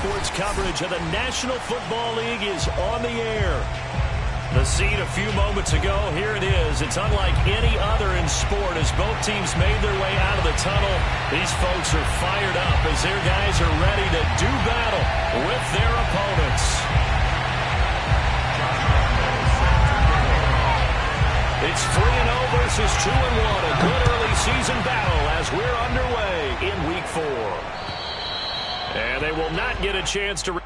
Sports coverage of the National Football League is on the air. The scene a few moments ago, here it is. It's unlike any other in sport as both teams made their way out of the tunnel. These folks are fired up as their guys are ready to do battle with their opponents. It's 3-0 versus 2-1, a good early season battle as we're underway in Week 4. And they will not get a chance to...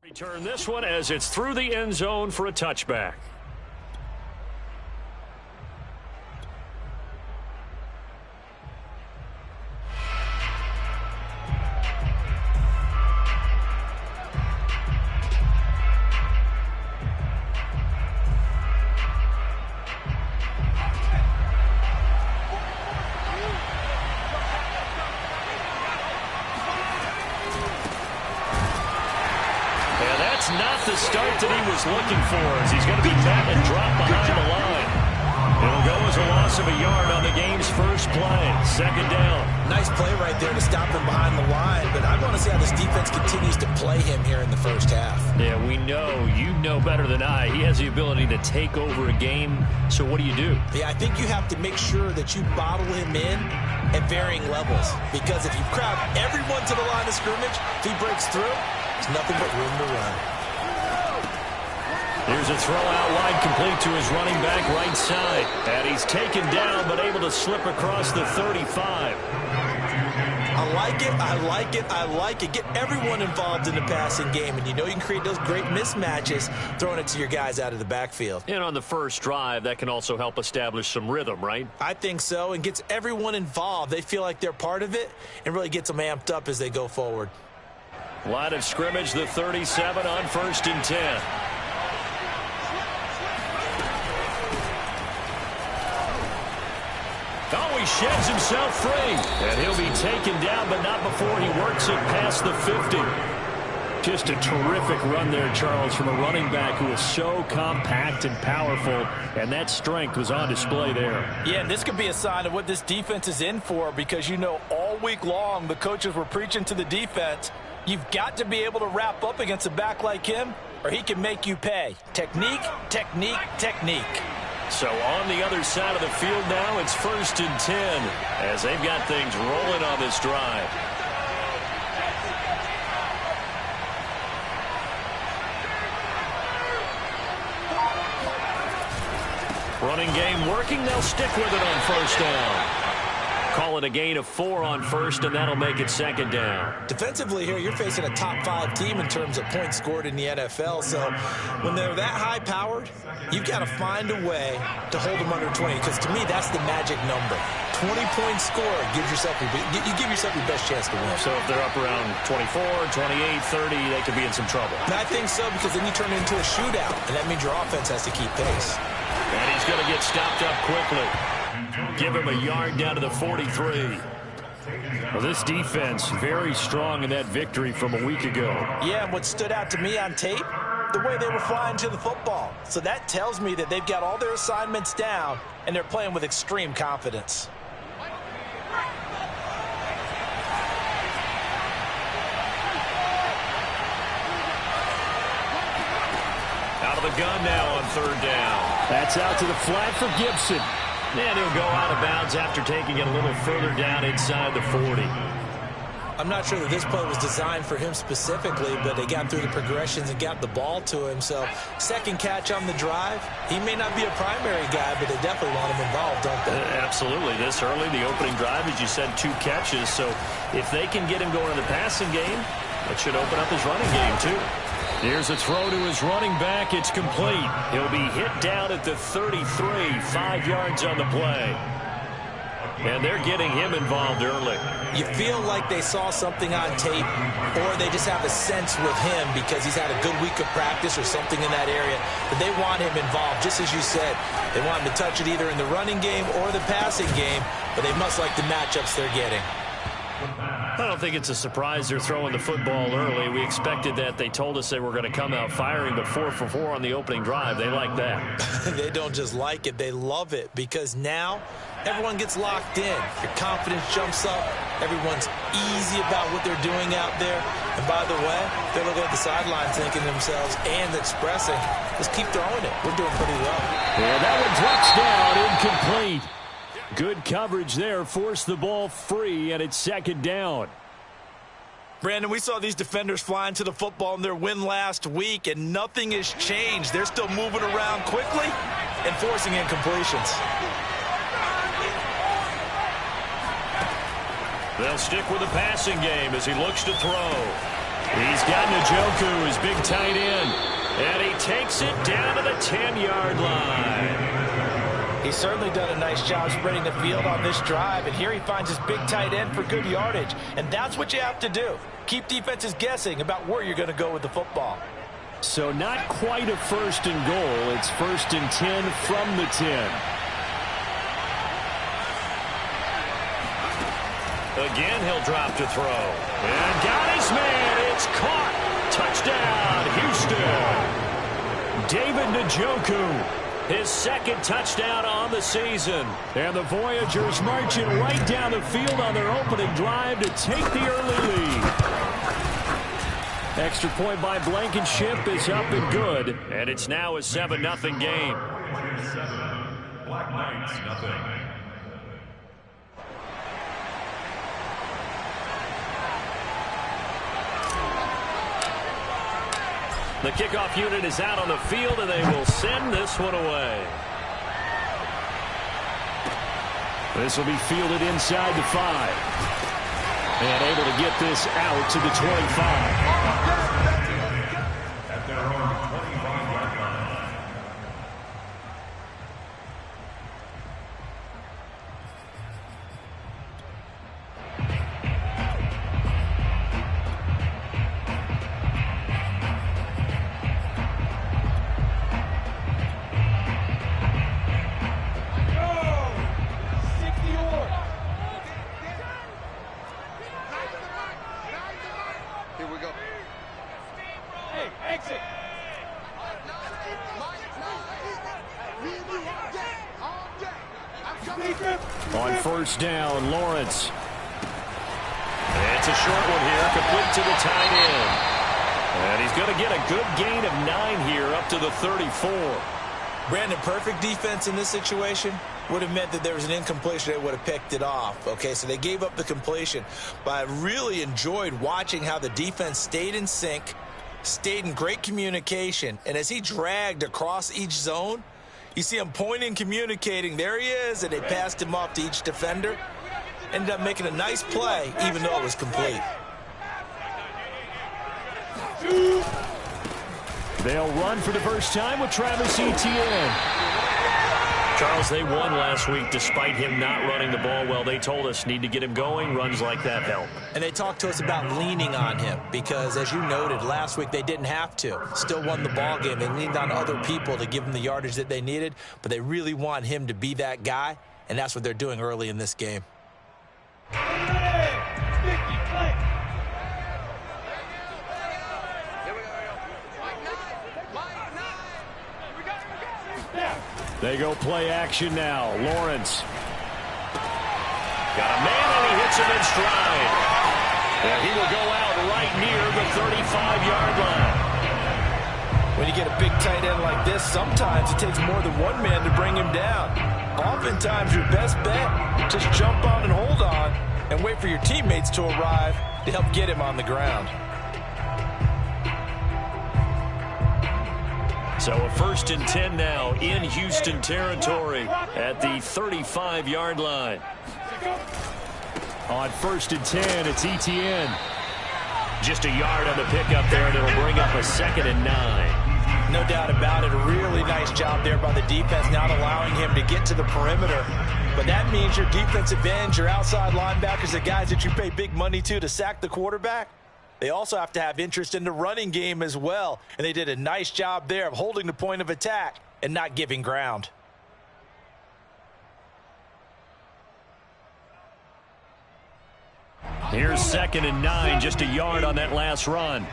Return this one as it's through the end zone for a touchback. Not the start that he was looking for as he's going to be met and dropped behind the line. It'll go as a loss of a yard on the game's first play. Second down. Nice play right there to stop him behind the line, but I want to see how this defense continues to play him here in the first half. Yeah, we know, you know better than I, he has the ability to take over a game, so what do you do? Yeah, I think you have to make sure that you bottle him in at varying levels, because if you crowd everyone to the line of scrimmage, if he breaks through, there's nothing but room to run. Here's a throw out wide complete to his running back right side. And he's taken down but able to slip across the 35. I like it, I like it, I like it. Get everyone involved in the passing game, and you know you can create those great mismatches throwing it to your guys out of the backfield. And on the first drive, that can also help establish some rhythm, right? I think so, and gets everyone involved. They feel like they're part of it and really gets them amped up as they go forward. Line of scrimmage, the 37 on 1st and 10. Oh, he sheds himself free. And he'll be taken down, but not before he works it past the 50. Just a terrific run there, Charles, from a running back who is so compact and powerful, and that strength was on display there. Yeah, and this could be a sign of what this defense is in for, because you know all week long the coaches were preaching to the defense, you've got to be able to wrap up against a back like him, or he can make you pay. Technique, technique, technique. So on the other side of the field now, it's 1st and 10 as they've got things rolling on this drive. Running game working. They'll stick with it on 1st down. Call it a gain of 4 on 1st, and that'll make it 2nd down. Defensively here, you're facing a top 5 team in terms of points scored in the NFL. So when they're that high-powered, you've got to find a way to hold them under 20, because to me, that's the magic number. 20-point score gives yourself you give yourself your best chance to win. So if they're up around 24, 28, 30, they could be in some trouble. And I think so, because then you turn it into a shootout, and that means your offense has to keep pace. And he's going to get stopped up quickly. Give him a yard down to the 43. Well, this defense very strong in that victory from a week ago. Yeah, and what stood out to me on tape, the way they were flying to the football. So that tells me that they've got all their assignments down, and they're playing with extreme confidence. Out of the gun now on 3rd down. That's out to the flat for Gibson. And he'll go out of bounds after taking it a little further down inside the 40. I'm not sure that this play was designed for him specifically, but they got through the progressions and got the ball to him. So second catch on the drive. He may not be a primary guy, but they definitely want him involved, don't they? Absolutely. This early, the opening drive, as you said, 2 catches. So if they can get him going in the passing game, that should open up his running game too. Here's a throw to his running back. It's complete. He'll be hit down at the 33, 5 yards on the play. And they're getting him involved early. You feel like they saw something on tape, or they just have a sense with him because he's had a good week of practice or something in that area that they want him involved. Just as you said, they want him to touch it either in the running game or the passing game, but they must like the matchups they're getting. I don't think it's a surprise they're throwing the football early. We expected that. They told us they were going to come out firing, but 4 for 4 on the opening drive. They like that. They don't just like it. They love it because now everyone gets locked in. Your confidence jumps up. Everyone's easy about what they're doing out there. And by the way, they're looking at the sideline thinking to themselves and expressing, just keep throwing it. We're doing pretty well. Yeah, that one touchdown, incomplete. Good coverage there, forced the ball free, and it's second down. Brandon, we saw these defenders flying to the football in their win last week, and nothing has changed. They're still moving around quickly and forcing incompletions. They'll stick with the passing game as he looks to throw. He's got Njoku, his big tight end, and he takes it down to the 10-yard line. He's certainly done a nice job spreading the field on this drive, and here he finds his big tight end for good yardage. And that's what you have to do. Keep defenses guessing about where you're going to go with the football. So not quite a 1st and goal. It's 1st and 10 from the 10. Again, he'll drop to throw. And got his man. It's caught. Touchdown, Houston. David Njoku. His 2nd touchdown on the season. And the Voyagers marching right down the field on their opening drive to take the early lead. Extra point by Blankenship is up and good. And it's now a 7-0 game. Black Knights, nothing. The kickoff unit is out on the field, and they will send this one away. This will be fielded inside the 5. And able to get this out to the 25. At their own 25-yard line. On 1st down, Lawrence. It's a short one here, complete to the tight end. And he's going to get a good gain of 9 here up to the 34. Brandon, perfect defense in this situation would have meant that there was an incompletion. They would have picked it off. Okay, so they gave up the completion. But I really enjoyed watching how the defense stayed in sync, stayed in great communication. And as he dragged across each zone, you see him pointing, communicating. There he is, and they passed him off to each defender. Ended up making a nice play, even though it was complete. They'll run for the first time with Travis Etienne. Charles, they won last week despite him not running the ball well. They told us need to get him going. Runs like that help. And they talked to us about leaning on him because, as you noted, last week they didn't have to. Still won the ball game. They leaned on other people to give them the yardage that they needed, but they really want him to be that guy, and that's what they're doing early in this game. They go play action now. Lawrence. Got a man, and he hits him in stride. And he will go out right near the 35-yard line. When you get a big tight end like this, sometimes it takes more than one man to bring him down. Oftentimes, your best bet, just jump on and hold on and wait for your teammates to arrive to help get him on the ground. So a 1st and 10 now in Houston territory at the 35-yard line. On 1st and 10, it's ETN. Just a yard on the pickup there, and it'll bring up a 2nd and 9. No doubt about it. A really nice job there by the defense, not allowing him to get to the perimeter. But that means your defensive ends, your outside linebackers, the guys that you pay big money to sack the quarterback, they also have to have interest in the running game as well. And they did a nice job there of holding the point of attack and not giving ground. Here's 2nd and 9, just a yard on that last run.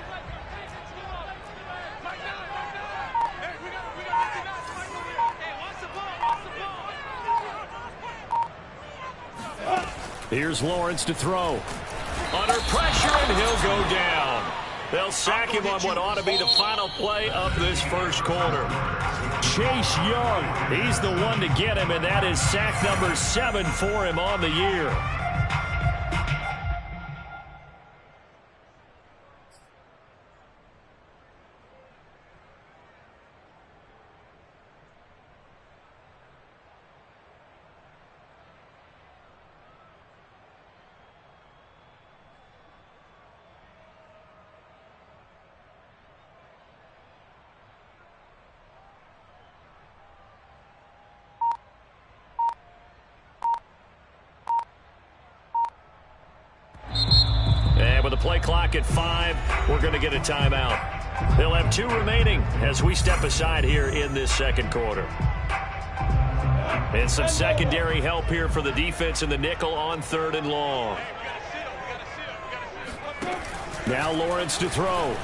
Here's Lawrence to throw. Under pressure, and he'll go down. They'll sack him on what ought to be the final play of this first quarter. Chase Young, he's the one to get him, and that is sack number 7 for him on the year. With the play clock at 5, we're going to get a timeout. They'll have 2 remaining as we step aside here in this second quarter. And some secondary help here for the defense in the nickel on 3rd and long. Now Lawrence to throw.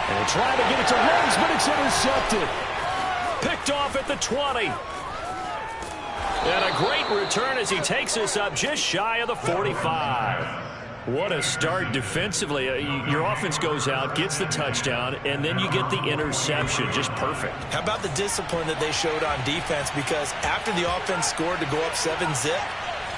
And trying to get it to Rhodes, but it's intercepted. Picked off at the 20. And a great return as he takes us up just shy of the 45. What a start defensively. Your offense goes out, gets the touchdown, and then you get the interception. Just perfect. How about the discipline that they showed on defense? Because after the offense scored to go up 7-zip,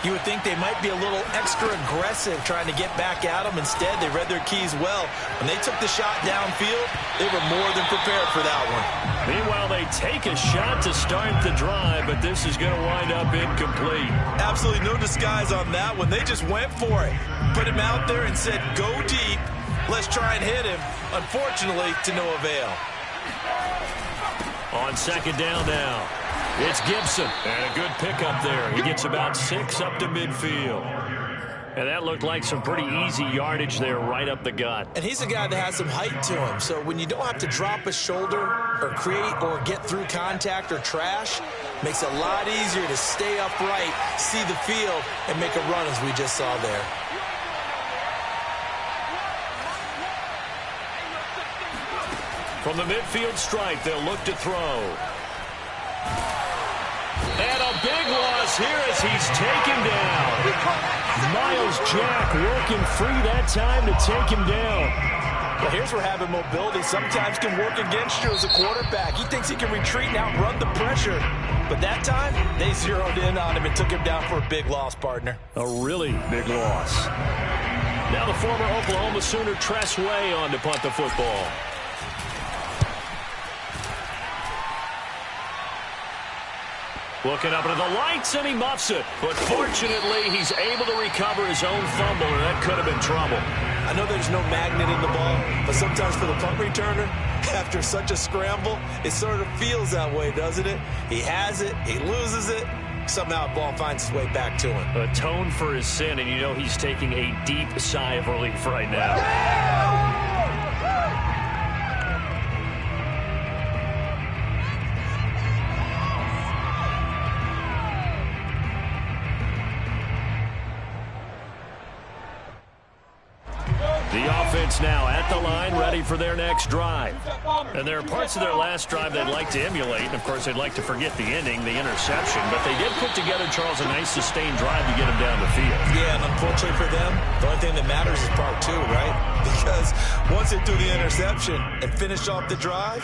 you would think they might be a little extra aggressive trying to get back at them. Instead, they read their keys well. When they took the shot downfield, they were more than prepared for that one. Meanwhile, they take a shot to start the drive, but this is going to wind up incomplete. Absolutely no disguise on that one. They just went for it. Put him out there and said, go deep. Let's try and hit him. Unfortunately, to no avail. On 2nd down now. It's Gibson, and a good pickup there. He gets about 6 up to midfield. And that looked like some pretty easy yardage there right up the gut. And he's a guy that has some height to him, so when you don't have to drop a shoulder or create or get through contact or trash, makes it a lot easier to stay upright, see the field, and make a run as we just saw there. From the midfield stripe, they'll look to throw. And a big loss here as he's taken down. Miles Jack working free that time to take him down. Well, here's where having mobility sometimes can work against you as a quarterback. He thinks he can retreat and outrun the pressure. But that time, they zeroed in on him and took him down for a big loss, partner. A really big loss. Now the former Oklahoma Sooner Tress Way on to punt the football. Looking up into the lights, and he muffs it. But fortunately, he's able to recover his own fumble, and that could have been trouble. I know there's no magnet in the ball, but sometimes for the punt returner, after such a scramble, it sort of feels that way, doesn't it? He has it, he loses it, somehow the ball finds its way back to him. Atone for his sin, and you know he's taking a deep sigh of relief right now. The offense now at the line, ready for their next drive. And there are parts of their last drive they'd like to emulate. And, of course, they'd like to forget the ending, the interception. But they did put together, Charles, a nice sustained drive to get them down the field. Yeah, and unfortunately for them, the only thing that matters is part 2, right? Because once they threw the interception and finished off the drive,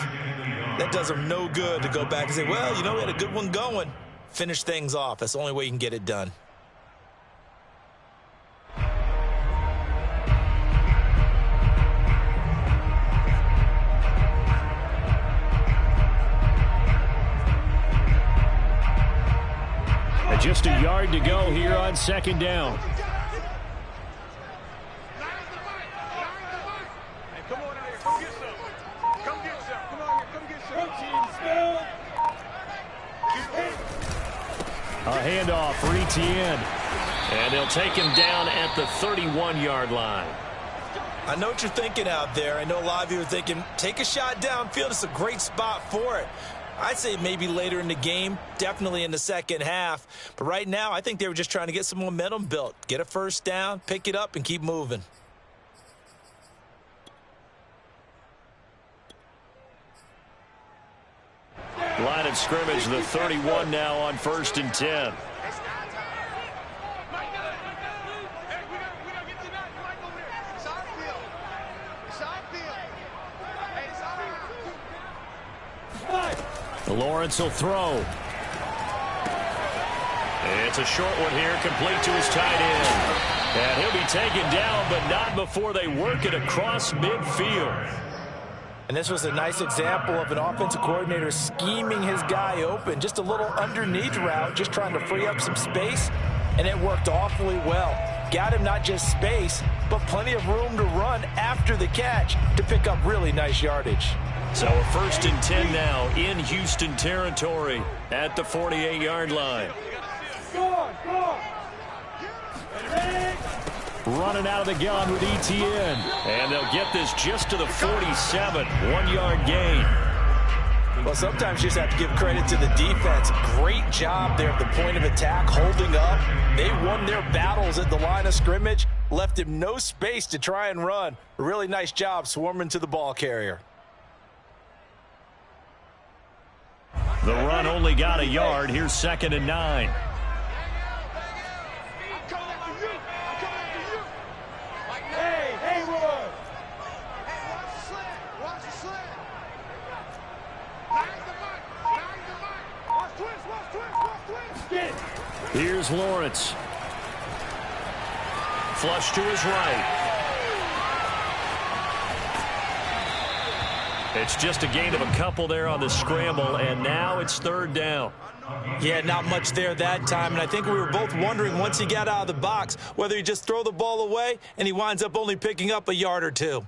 that does them no good to go back and say, well, you know, we had a good one going. Finish things off. That's the only way you can get it done. Just a yard to go here on second down. A handoff for Etienne. And they'll take him down at the 31-yard line. I know what you're thinking out there. I know a lot of you are thinking, take a shot downfield. It's a great spot for it. I'd say maybe later in the game, definitely in the second half. But right now, I think they were just trying to get some momentum built. Get a first down, pick it up, and keep moving. Line of scrimmage, the 31 now on 1st and 10. Lawrence will throw. It's a short one here, complete to his tight end. And he'll be taken down, but not before they work it across midfield. And this was a nice example of an offensive coordinator scheming his guy open. Just a little underneath route, just trying to free up some space, and it worked awfully well. Got him not just space, but plenty of room to run after the catch to pick up really nice yardage. So a 1st and 10 now in Houston territory at the 48-yard line. Running out of the gun with Etienne. And they'll get this just to the 47. 1-yard gain. Well, sometimes you just have to give credit to the defense. Great job there at the point of attack, holding up. They won their battles at the line of scrimmage, left him no space to try and run. A really nice job swarming to the ball carrier. The run only got a yard. Here's 2nd and 9. Here's Lawrence. Flush to his right. It's just a gain of a couple there on the scramble, and now it's 3rd down. Yeah, not much there that time, and I think we were both wondering once he got out of the box whether he just throw the ball away and he winds up only picking up a yard or two.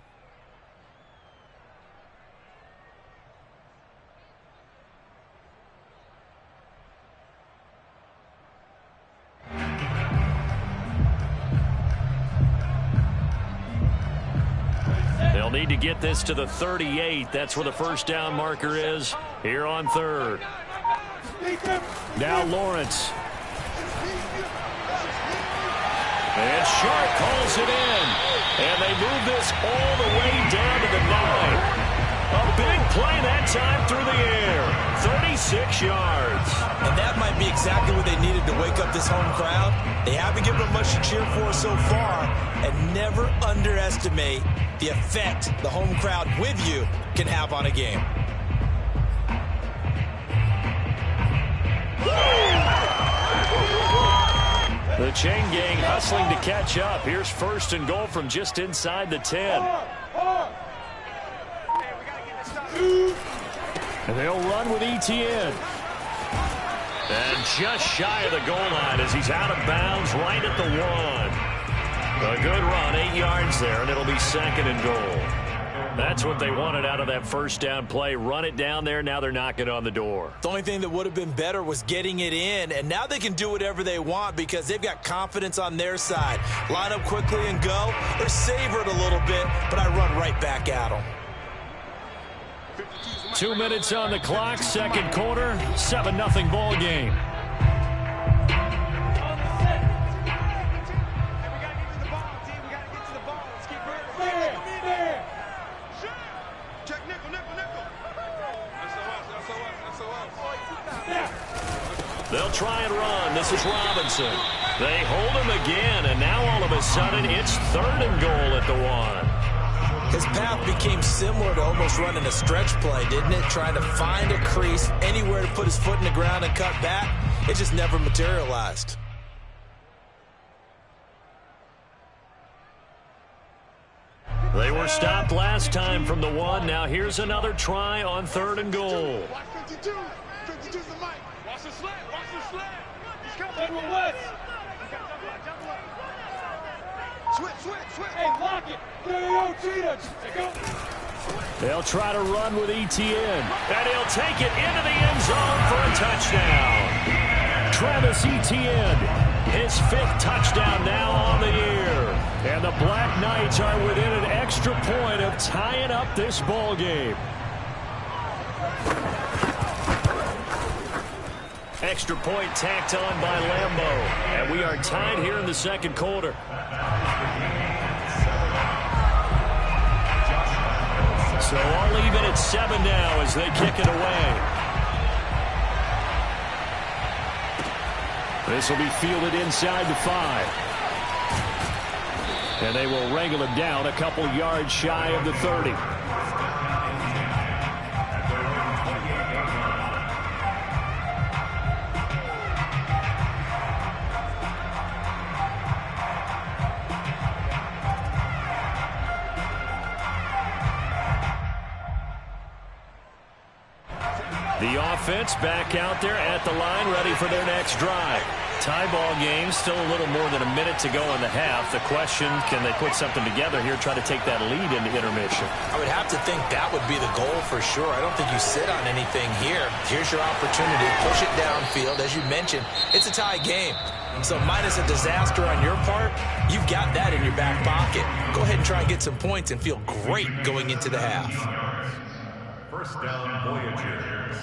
They'll need to get this to the 38. That's where the first down marker is here on 3rd. Now Lawrence. And Sharp calls it in. And they move this all the way down to the 9. A big play that time through the air. 36 yards. And that might be exactly what they needed to wake up this home crowd. They haven't given them much to cheer for so far. And never underestimate the effect the home crowd with you can have on a game. The chain gang hustling to catch up. Here's 1st and goal from just inside the 10. And they'll run with Etienne. And just shy of the goal line as he's out of bounds right at the 1. A good run, 8 yards there, and it'll be 2nd and goal. That's what they wanted out of that first down play. Run it down there. Now they're knocking on the door. The only thing that would have been better was getting it in, and now they can do whatever they want because they've got confidence on their side. Line up quickly and go, or savor it a little bit, but I run right back at them. 2 minutes on the clock, 2nd quarter, 7-0 ball game. They'll try and run. This is Robinson. They hold him again, and now all of a sudden it's 3rd and goal at the 1. His path became similar to almost running a stretch play, didn't it? Trying to find a crease, anywhere to put his foot in the ground and cut back. It just never materialized. They were stopped last time from the 1. Now here's another try on 3rd and goal. Watch 52. 52's the mic. Watch the slant. Watch the slant. He's coming. They'll try to run with ETN, and he'll take it into the end zone for a touchdown. Travis Etienne, his 5th touchdown now on the year. And the Black Knights are within an extra point of tying up this ball game. Extra point tacked on by Lambeau. And we are tied here in the second quarter. So all even at 7 now as they kick it away. This will be fielded inside the 5. And they will wrangle him down a couple yards shy of the 30. The offense back out there at the line, ready for their next drive. Tie ball game, still a little more than a minute to go in the half. The question, can they put something together here, try to take that lead into intermission? I would have to think that would be the goal for sure. I don't think you sit on anything here. Here's your opportunity. Push it downfield. As you mentioned, it's a tie game. So minus a disaster on your part, you've got that in your back pocket. Go ahead and try and get some points and feel great going into the half. First down, Voyagers.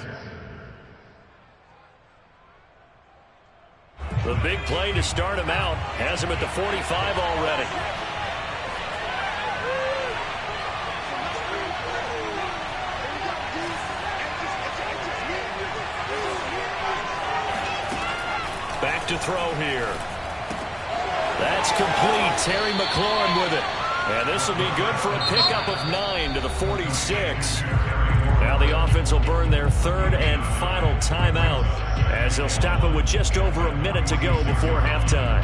The big play to start him out has him at the 45 already. Back to throw here. That's complete. Terry McLaurin with it. And this will be good for a pickup of 9 to the 46. Now the offense will burn their 3rd and final timeout as they'll stop it with just over a minute to go before halftime.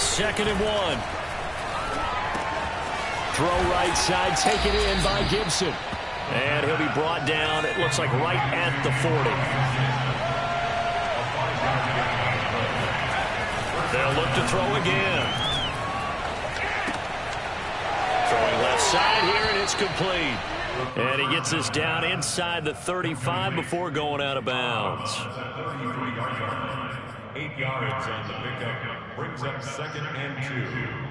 Second and 1. Throw right side, taken in by Gibson. And he'll be brought down, it looks like right at the 40. They'll look to throw again. Throwing left side here, and it's complete. And he gets us down inside the 35 before going out of bounds. 8 yards on the pickup, brings up 2nd and 2.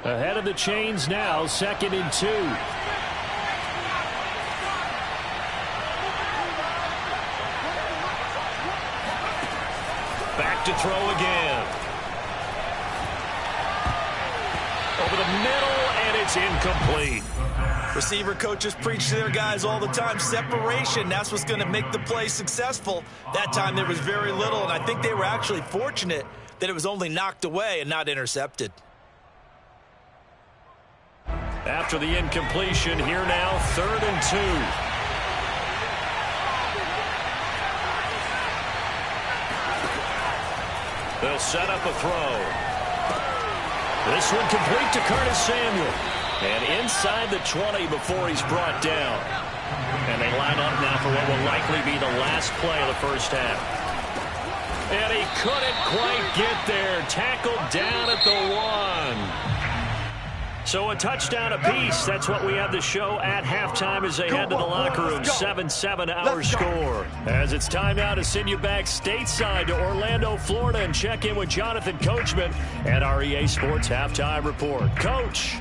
Ahead of the chains now, 2nd and 2. Back to throw again. Over the middle, and it's incomplete. Receiver coaches preach to their guys all the time. Separation, that's what's going to make the play successful. That time there was very little, and I think they were actually fortunate that it was only knocked away and not intercepted. After the incompletion, here now, 3rd and 2. They'll set up a throw. This one complete to Curtis Samuel. And inside the 20 before he's brought down. And they line up now for what will likely be the last play of the first half. And he couldn't quite get there. Tackled down at the 1. So a touchdown apiece. That's what we have to show at halftime as they head to the locker room. 7-7 our score. As it's time now to send you back stateside to Orlando, Florida, and check in with Jonathan Coachman at our EA Sports Halftime Report. Coach.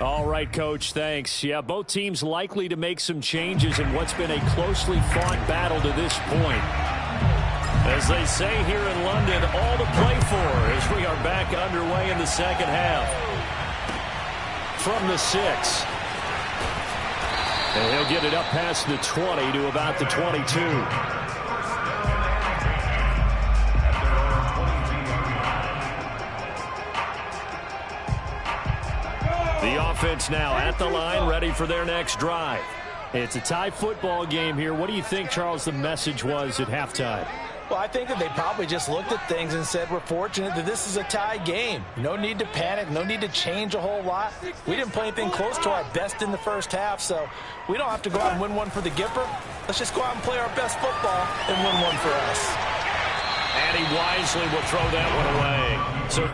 All right, Coach, thanks. Yeah, both teams likely to make some changes in what's been a closely fought battle to this point. As they say here in London, all to play for as we are back underway in the second half. From the 6. And he'll get it up past the 20 to about the 22. The offense now at the line, ready for their next drive. It's a tie football game here. What do you think, Charles, the message was at halftime? Well, I think that they probably just looked at things and said, we're fortunate that this is a tie game. No need to panic. No need to change a whole lot. We didn't play anything close to our best in the first half, so we don't have to go out and win one for the Gipper. Let's just go out and play our best football and win one for us. And he wisely will throw that one away. So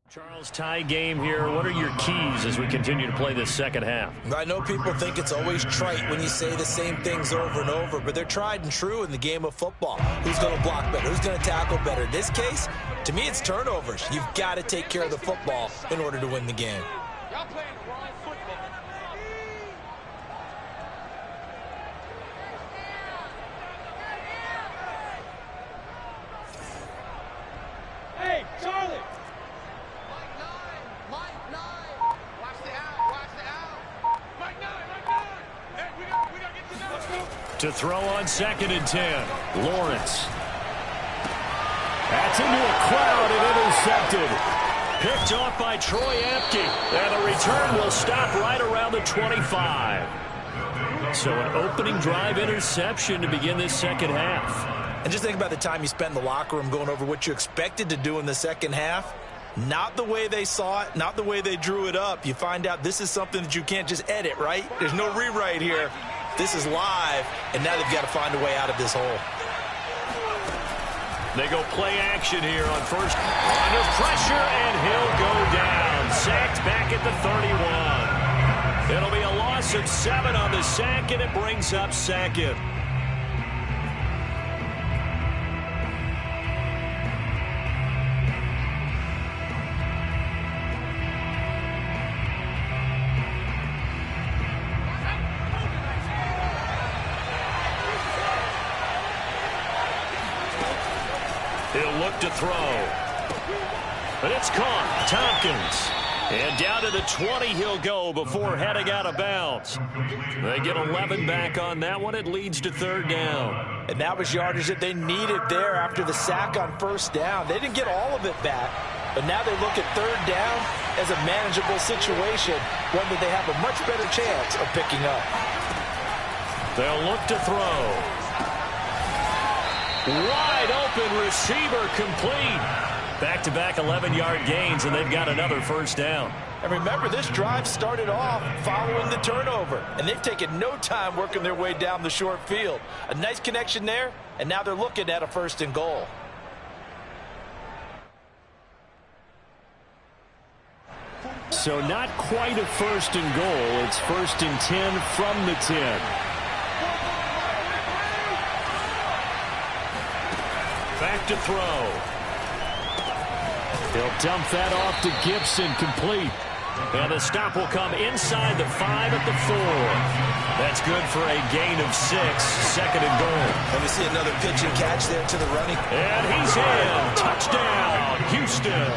Charles, tie game here. What are your keys as we continue to play this second half? I know people think it's always trite when you say the same things over and over, but they're tried and true in the game of football. Who's going to block better? Who's going to tackle better? In this case, to me, it's turnovers. You've got to take care of the football in order to win the game. Y'all playing the wrong football. Hey, Charlie! To throw on 2nd and 10. Lawrence. That's into a crowd and intercepted. Picked off by Troy Apke. And the return will stop right around the 25. So an opening drive interception to begin this second half. And just think about the time you spent in the locker room going over what you expected to do in the second half. Not the way they saw it, not the way they drew it up. You find out this is something that you can't just edit, right? There's no rewrite here. This is live, and now they've got to find a way out of this hole. They go play action here on first. Under pressure, and he'll go down. Sacked back at the 31. It'll be a loss of 7 on the sack, and it brings up 2nd. He'll look to throw. But it's caught. Tompkins. And down to the 20 he'll go before heading out of bounds. They get 11 back on that one. It leads to 3rd down. And that was yardage that they needed there after the sack on 1st down. They didn't get all of it back, but now they look at 3rd down as a manageable situation, one that they have a much better chance of picking up. They'll look to throw. Wide open receiver complete. Back-to-back 11-yard gains, and they've got another 1st down. And remember, this drive started off following the turnover, and they've taken no time working their way down the short field. A nice connection there, and now they're looking at a 1st and goal. So not quite a 1st and goal. It's 1st and 10 from the 10. Back to throw. He'll dump that off to Gibson, complete. And the stop will come inside the 5 at the 4. That's good for a gain of 6, 2nd and goal. And we see another pitch and catch there to the running. And he's in. Touchdown, Houston.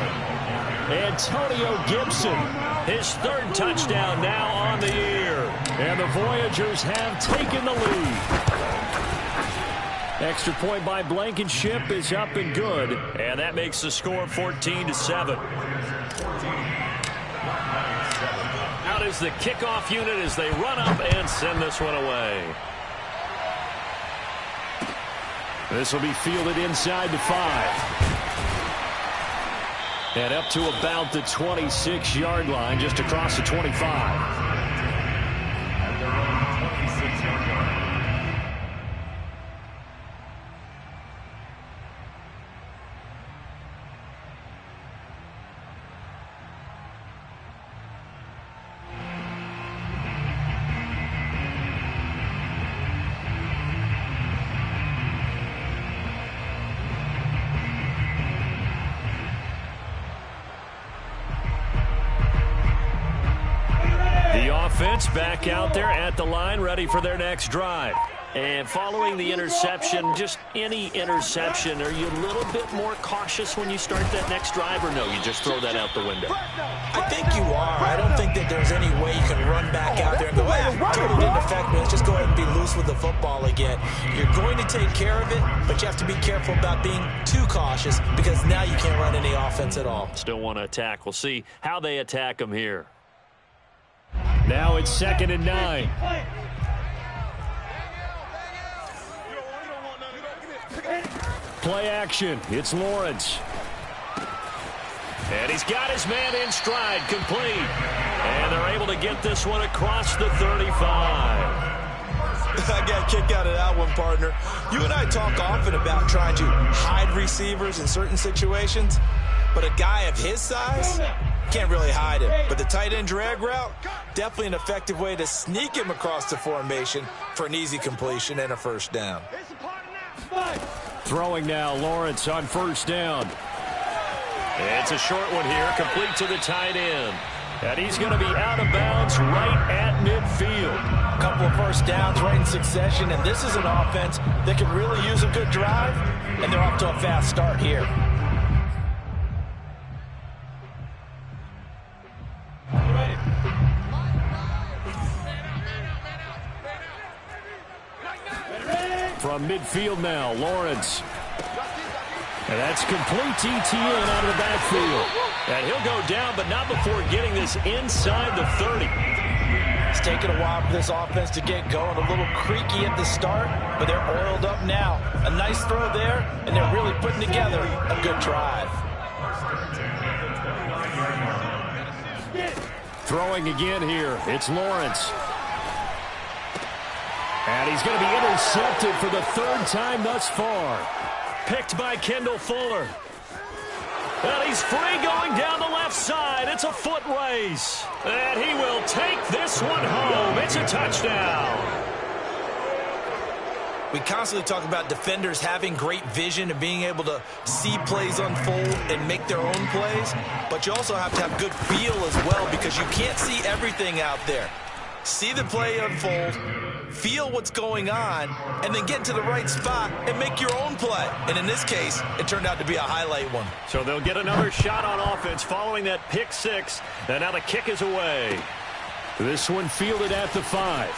Antonio Gibson, his 3rd touchdown now on the year. And the Voyagers have taken the lead. Extra point by Blankenship is up and good. And that makes the score 14-7. Out is the kickoff unit as they run up and send this one away. This will be fielded inside the 5. And up to about the 26-yard line, just across the 25. offense back out there at the line, ready for their next drive. And following the interception, just any interception, are you a little bit more cautious when you start that next drive, or no, you just throw that out the window? I think you are. I don't think that there's any way you can run back out there and go, totally didn't affect me. Let's just go ahead and be loose with the football again. You're going to take care of it, but you have to be careful about being too cautious because now you can't run any offense at all. Still want to attack. We'll see how they attack them here. Now it's 2nd and 9. Play action. It's Lawrence. And he's got his man in stride, complete. And they're able to get this one across the 35. I got a kick out of that one, partner. You and I talk often about trying to hide receivers in certain situations, but a guy of his size can't really hide him. But the tight end drag route, definitely an effective way to sneak him across the formation for an easy completion and a first down. Throwing now, Lawrence on first down. It's a short one here, complete to the tight end. And he's going to be out of bounds right at midfield. A couple of first downs right in succession, and this is an offense that could really use a good drive, and they're off to a fast start here. From midfield now, Lawrence. And that's complete TTN out of the backfield. And he'll go down, but not before getting this inside the 30. It's taken a while for this offense to get going. A little creaky at the start, but they're oiled up now. A nice throw there, and they're really putting together a good drive. Throwing again here, it's Lawrence. And he's going to be intercepted for the 3rd time thus far. Picked by Kendall Fuller. And he's free going down the left side. It's a foot race. And he will take this one home. It's a touchdown. We constantly talk about defenders having great vision and being able to see plays unfold and make their own plays. But you also have to have good feel as well because you can't see everything out there. See the play unfold, feel what's going on, and then get to the right spot and make your own play. And in this case, it turned out to be a highlight one. So they'll get another shot on offense following that pick 6. And now the kick is away. This one fielded at the 5.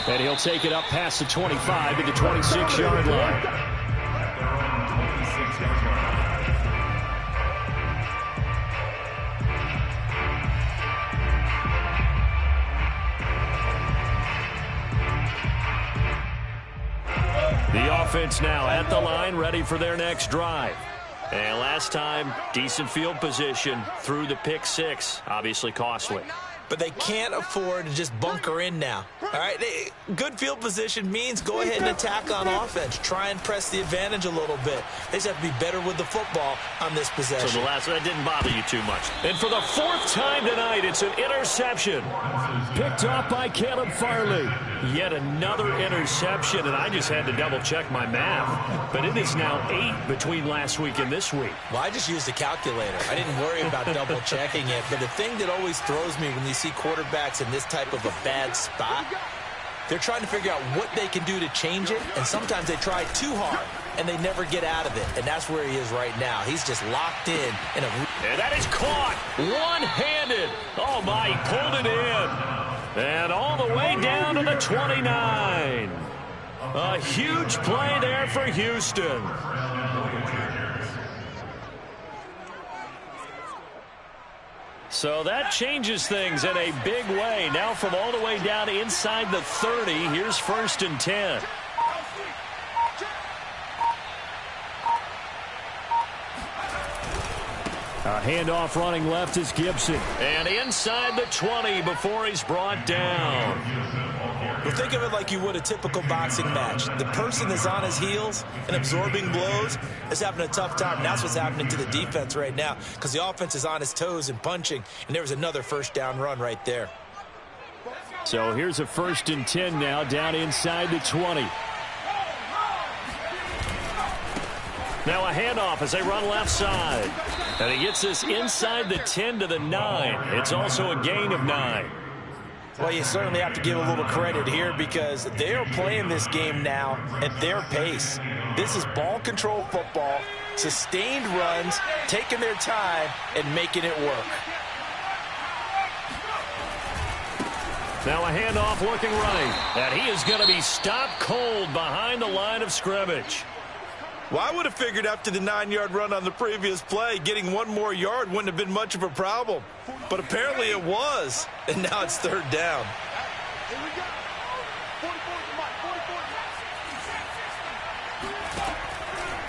And he'll take it up past the 25 to the 26-yard line. The offense now at the line, ready for their next drive. And last time, decent field position through the pick 6. Obviously costly. But they can't afford to just bunker in now. All right, good field position means go ahead and attack on offense. Try and press the advantage a little bit. They just have to be better with the football on this possession. So the last one, that didn't bother you too much. And for the 4th time tonight, it's an interception. Picked off by Caleb Farley. Yet another interception, and I just had to double-check my math. But it is now 8 between last week and this week. Well, I just used a calculator. I didn't worry about double-checking it. But the thing that always throws me when you see quarterbacks in this type of a bad spot, they're trying to figure out what they can do to change it, and sometimes they try too hard, and they never get out of it, and that's where he is right now. He's just locked in a... And that is caught one-handed. Oh, my, he pulled it in. And all the way down to the 29. A huge play there for Houston. So that changes things in a big way. Now from all the way down inside the 30, here's 1st and 10. A handoff running left is Gibson. And inside the 20 before he's brought down. Well, think of it like you would a typical boxing match. The person is on his heels and absorbing blows is having a tough time. And that's what's happening to the defense right now because the offense is on his toes and punching. And there was another 1st down run right there. So here's a 1st and 10 now down inside the 20. Now a handoff as they run left side. And he gets this inside the 10 to the 9. It's also a gain of 9. Well, you certainly have to give a little credit here because they are playing this game now at their pace. This is ball control football, sustained runs, taking their time, and making it work. Now a handoff looking right. And he is going to be stopped cold behind the line of scrimmage. Well, I would have figured after the 9-yard run on the previous play, getting one more yard wouldn't have been much of a problem. But apparently it was, and now it's third down. Here we go. 44, come on,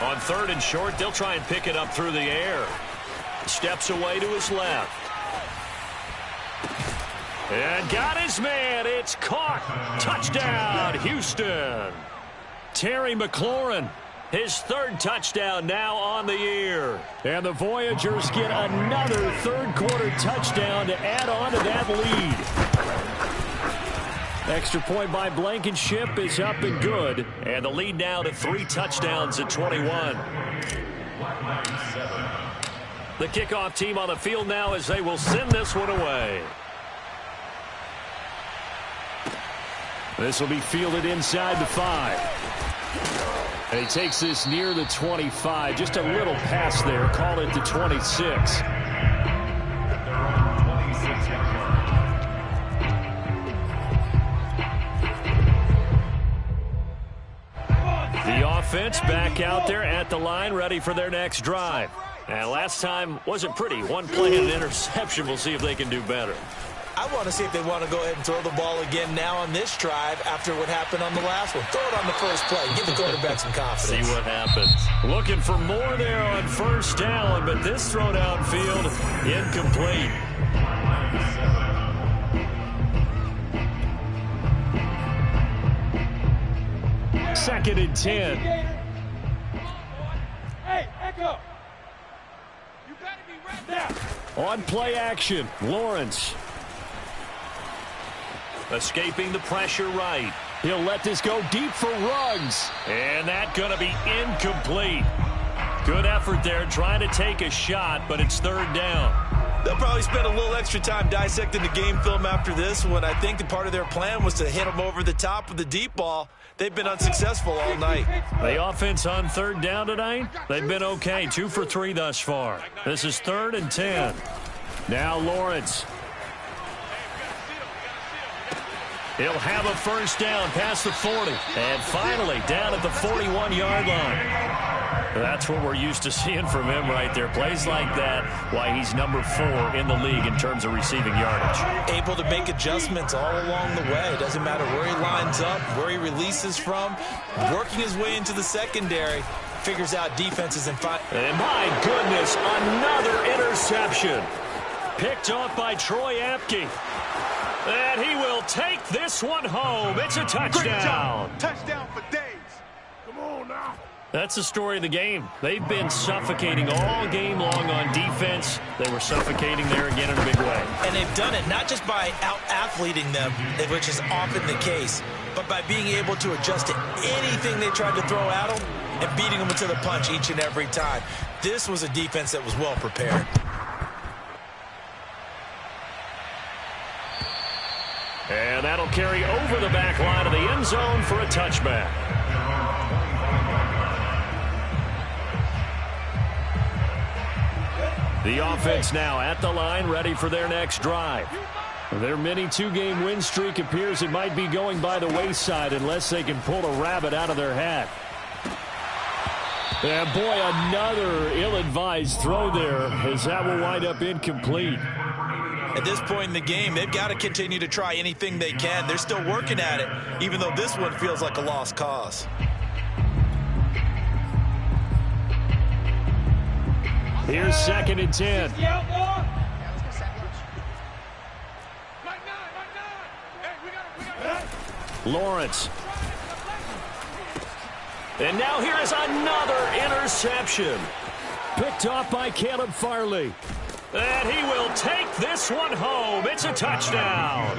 44. On third and short, they'll try and pick it up through the air. Steps away to his left. And got his man. It's caught. Touchdown, Houston. Terry McLaurin. His third touchdown now on the year. And the Voyagers get another third-quarter touchdown to add on to that lead. Extra point by Blankenship is up and good. And the lead now to 3 touchdowns at 21. The kickoff team on the field now as they will send this one away. This will be fielded inside the 5. And he takes this near the 25. Just a little pass there. Call it the 26. The offense back out there at the line, ready for their next drive. And last time wasn't pretty. One play and an interception. We'll see if they can do better. I want to see if they want to go ahead and throw the ball again now on this drive after what happened on the last one. Throw it on the first play. Give the quarterback some confidence. See what happens. Looking for more there on first down, but this throw downfield incomplete. Second and 10. Hey, Echo. You got to be right now. On play action, Lawrence. Escaping the pressure right. He'll let this go deep for Ruggs. And that going to be incomplete. Good effort there trying to take a shot, but it's third down. They'll probably spend a little extra time dissecting the game film after this one. I think the part of their plan was to hit them over the top with the deep ball. They've been unsuccessful all night. The offense on third down tonight, they've been okay. 2 for 3 thus far. This is third and 10. Now Lawrence. He'll have a first down past the 40. And finally down at the 41-yard line. That's what we're used to seeing from him right there. Plays like that, why he's number 4 in the league in terms of receiving yardage. Able to make adjustments all along the way. Doesn't matter where he lines up, where he releases from. Working his way into the secondary. Figures out defenses and finds. And my goodness, another interception. Picked off by Troy Apke. And he will take this one home. It's a touchdown. Touchdown for days. Come on now. That's the story of the game. They've been suffocating all game long on defense. They were suffocating there again in a big way. And they've done it not just by out-athleting them, which is often the case, but by being able to adjust to anything they tried to throw at them and beating them to the punch each and every time. This was a defense that was well prepared. And that'll carry over the back line of the end zone for a touchback. The offense now at the line, ready for their next drive. Their mini 2-game win streak appears it might be going by the wayside unless they can pull a rabbit out of their hat. And boy, another ill-advised throw there as that will wind up incomplete. At this point in the game, they've got to continue to try anything they can. They're still working at it, even though this one feels like a lost cause. Here's second and 10. Lawrence. And now here is another interception. Picked off by Caleb Farley. And he will take this one home. It's a touchdown.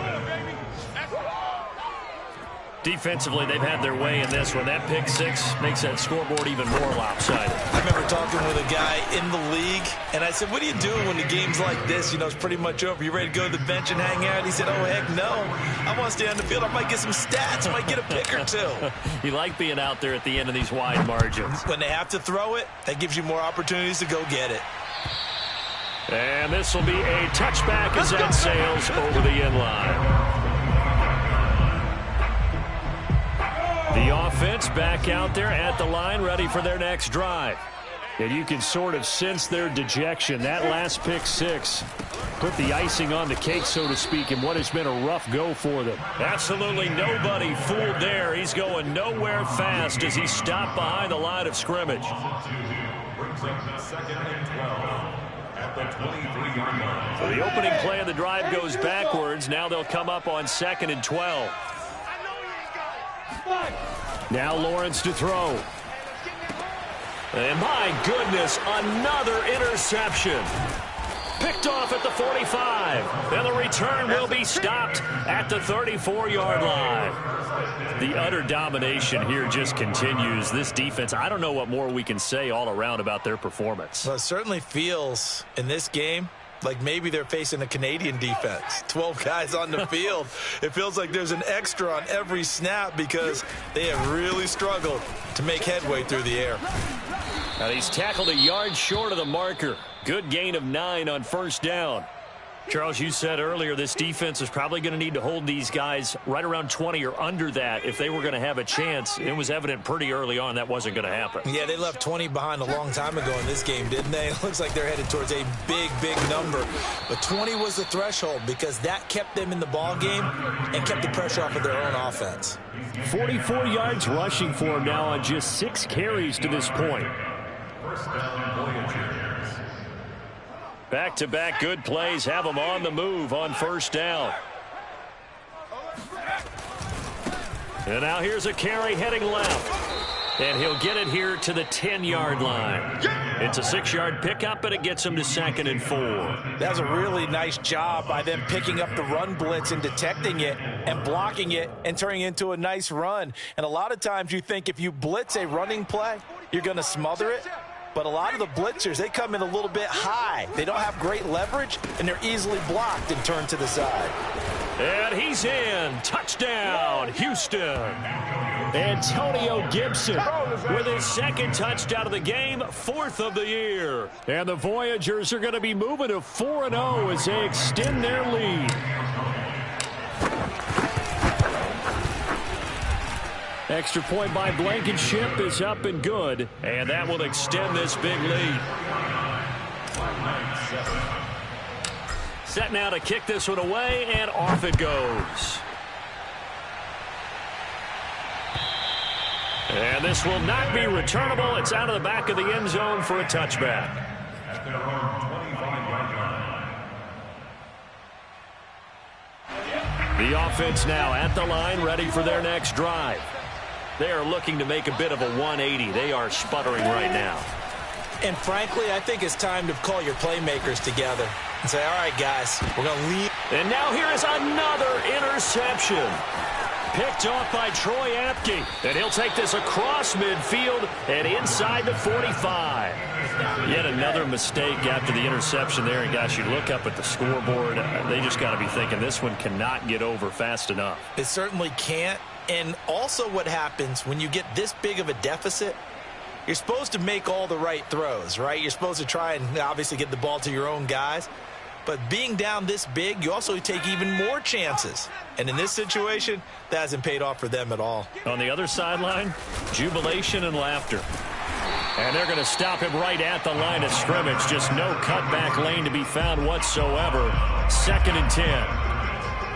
Defensively, they've had their way in this one. That pick six makes that scoreboard even more lopsided. I remember talking with a guy in the league, and I said, what do you do when the game's like this? You know, it's pretty much over. You ready to go to the bench and hang out? He said, oh, heck no. I want to stay on the field. I might get some stats. I might get a pick or two. You like being out there at the end of these wide margins. When they have to throw it, that gives you more opportunities to go get it. And this will be a touchback as that sails over the end line. The offense back out there at the line, ready for their next drive. And you can sort of sense their dejection. That last pick six put the icing on the cake, so to speak, in what has been a rough go for them. Absolutely nobody fooled there. He's going nowhere fast as he stopped behind the line of scrimmage. So the opening play of the drive goes backwards. Now they'll come up on 2nd and 12. Now Lawrence to throw. And my goodness, another interception. Picked off at the 45. And the return will be stopped at the 34-yard line. The utter domination here just continues. This defense, I don't know what more we can say all around about their performance. Well, it certainly feels in this game like maybe they're facing a Canadian defense. 12 guys on the field. It feels like there's an extra on every snap because they have really struggled to make headway through the air. Now he's tackled a yard short of the marker. Good gain of 9 on first down. Charles, you said earlier this defense is probably going to need to hold these guys right around 20 or under that if they were going to have a chance. It was evident pretty early on that wasn't going to happen. Yeah, they left 20 behind a long time ago in this game, didn't they? It looks like they're headed towards a big, big number. But 20 was the threshold because that kept them in the ball game and kept the pressure off of their own offense. 44 yards rushing for him now on just 6 carries to this point. Back-to-back good plays have them on the move on first down. And now here's a carry heading left. And he'll get it here to the 10-yard line. It's a 6-yard pickup, and it gets him to 2nd and 4. That's a really nice job by them picking up the run blitz and detecting it and blocking it and turning it into a nice run. And a lot of times you think if you blitz a running play, you're going to smother it. But a lot of the blitzers, they come in a little bit high. They don't have great leverage, and they're easily blocked and turned to the side. And he's in. Touchdown, Houston. Antonio Gibson with his 2nd touchdown of the game, 4th of the year. And the Voyagers are going to be moving to 4-0 as they extend their lead. Extra point by Blankenship is up and good, and that will extend this big lead. Set now to kick this one away, and off it goes. And this will not be returnable. It's out of the back of the end zone for a touchback. The offense now at the line, ready for their next drive. They are looking to make a bit of a 180. They are sputtering right now. And frankly, I think it's time to call your playmakers together and say, all right, guys, we're going to lead. And now here is another interception. Picked off by Troy Apke. And he'll take this across midfield and inside the 45. Yet another mistake after the interception there. And gosh, you look up at the scoreboard, they just got to be thinking this one cannot get over fast enough. It certainly can't. And also what happens when you get this big of a deficit, you're supposed to make all the right throws, right? You're supposed to try and obviously get the ball to your own guys. But being down this big, you also take even more chances. And in this situation, that hasn't paid off for them at all. On the other sideline, jubilation and laughter. And they're going to stop him right at the line of scrimmage. Just no cutback lane to be found whatsoever. 2nd and 10.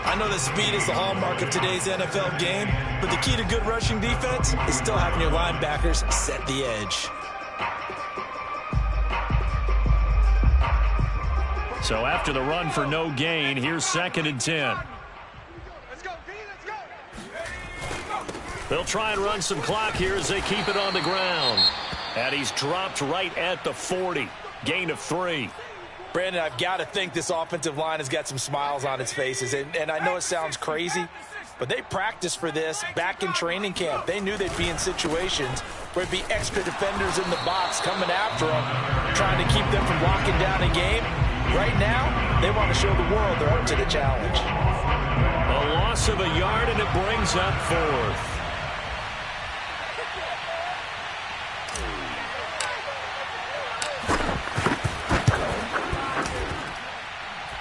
I know that speed is the hallmark of today's NFL game, but the key to good rushing defense is still having your linebackers set the edge. So after the run for no gain, here's 2nd and 10. Let's go, B, let's go. They'll try and run some clock here as they keep it on the ground. And he's dropped right at the 40. Gain of 3. Brandon, I've got to think this offensive line has got some smiles on its faces. And I know it sounds crazy, But they practiced for this back in training camp. They knew they'd be in situations where it'd be extra defenders in the box coming after them, trying to keep them from locking down a game. Right now, they want to show the world they're up to the challenge. A loss of a yard, and it brings up fourth.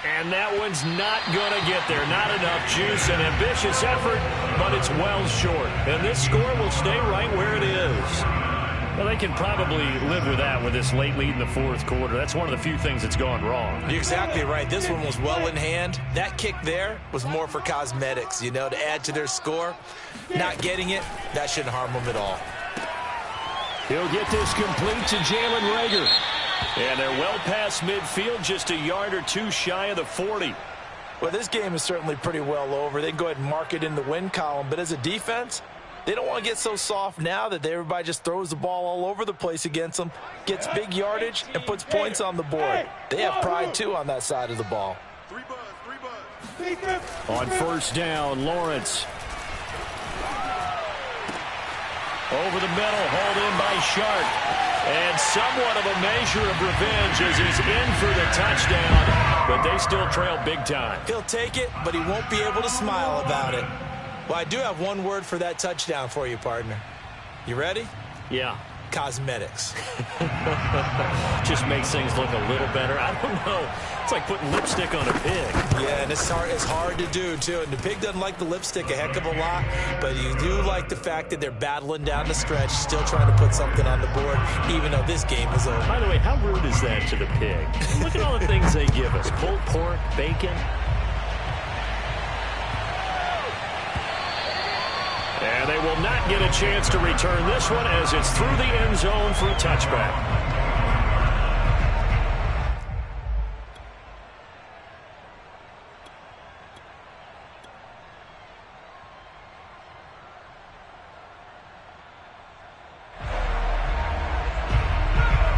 And that one's not going to get there. Not enough juice. An ambitious effort, but it's well short. And this score will stay right where it is. Well, they can probably live with that with this late lead in the fourth quarter. That's one of the few things that's gone wrong. You're exactly right. This one was well in hand. That kick there was more for cosmetics, you know, to add to their score. Not getting it, that shouldn't harm them at all. He'll get this complete to Jalen Reagor. And they're well past midfield, just a yard or two shy of the 40. Well, this game is certainly pretty well over. They can go ahead and mark it in the win column. But as a defense, they don't want to get so soft now that everybody just throws the ball all over the place against them, gets big yardage, and puts points on the board. They have pride, too, on that side of the ball. On first down, Lawrence. Over the middle, hauled in by Sharp. And somewhat of a measure of revenge as he's in for the touchdown. But they still trail big time. He'll take it, but he won't be able to smile about it. Well, I do have one word for that touchdown for you, partner. You ready? Yeah. Cosmetics. Just makes things look a little better. I don't know. It's like putting lipstick on a pig. Yeah, and it's hard to do, too. And the pig doesn't like the lipstick a heck of a lot, but you do like the fact that they're battling down the stretch, still trying to put something on the board, even though this game is over. By the way, how rude is that to the pig? Look at all the things they give us. Pulled pork, bacon. And they will not get a chance to return this one as it's through the end zone for a touchback.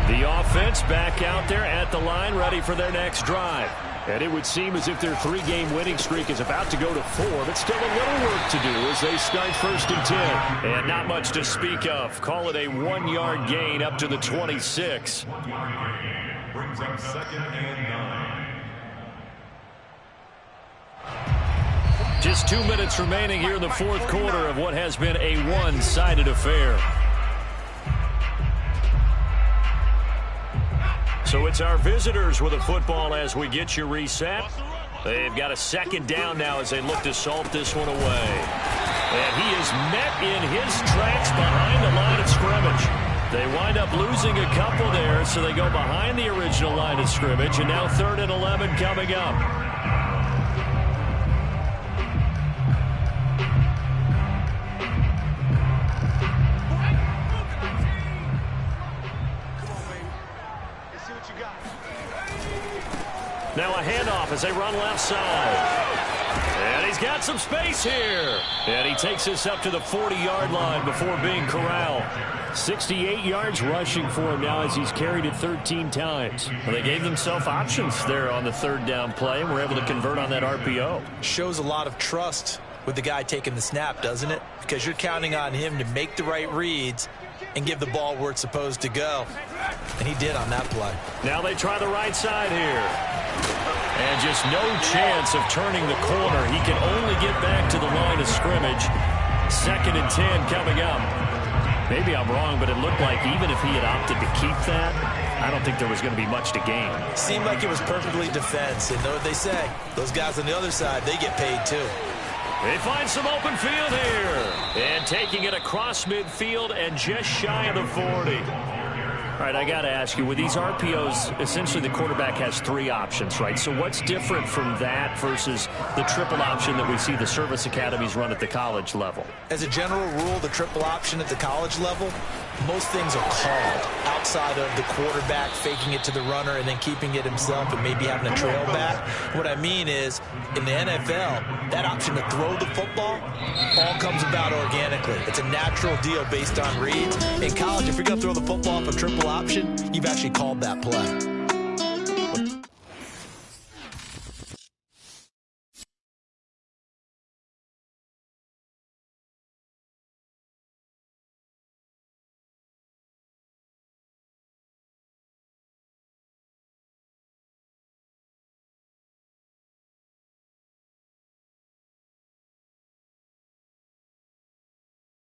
The offense back out there at the line, ready for their next drive. And it would seem as if their three-game winning streak is about to go to 4, but still a little work to do as they start 1st and 10. And not much to speak of. Call it a 1-yard gain up to the 26. Brings up 2nd and 9. Just 2 minutes remaining here in the fourth quarter of what has been a one-sided affair. So it's our visitors with a football as we get you reset. They've got a 2nd down now as they look to salt this one away. And he is met in his tracks behind the line of scrimmage. They wind up losing a couple there, so they go behind the original line of scrimmage, and now 3rd and 11 coming up. Now a handoff as they run left side. And he's got some space here. And he takes us up to the 40-yard line before being corralled. 68 yards rushing for him now as he's carried it 13 times. Well, they gave themselves options there on the 3rd down play and were able to convert on that RPO. Shows a lot of trust with the guy taking the snap, doesn't it? Because you're counting on him to make the right reads and give the ball where it's supposed to go. And he did on that play. Now they try the right side here. And just no chance of turning the corner. He can only get back to the line of scrimmage. 2nd and 10 coming up. Maybe I'm wrong, but it looked like even if he had opted to keep that, I don't think there was going to be much to gain. Seemed like it was perfectly defense. And know what they say? Those guys on the other side, they get paid too. They find some open field here. And taking it across midfield and just shy of the 40. All right, I got to ask you, with these RPOs, essentially the quarterback has 3 options, right? So what's different from that versus the triple option that we see the service academies run at the college level? As a general rule, the triple option at the college level, most things are called outside of the quarterback faking it to the runner and then keeping it himself and maybe having a trail back. What I mean is, in the NFL, that option to throw the football all comes about organically. It's a natural deal based on reads. In college, if you're going to throw the football off a triple option, you've actually called that play.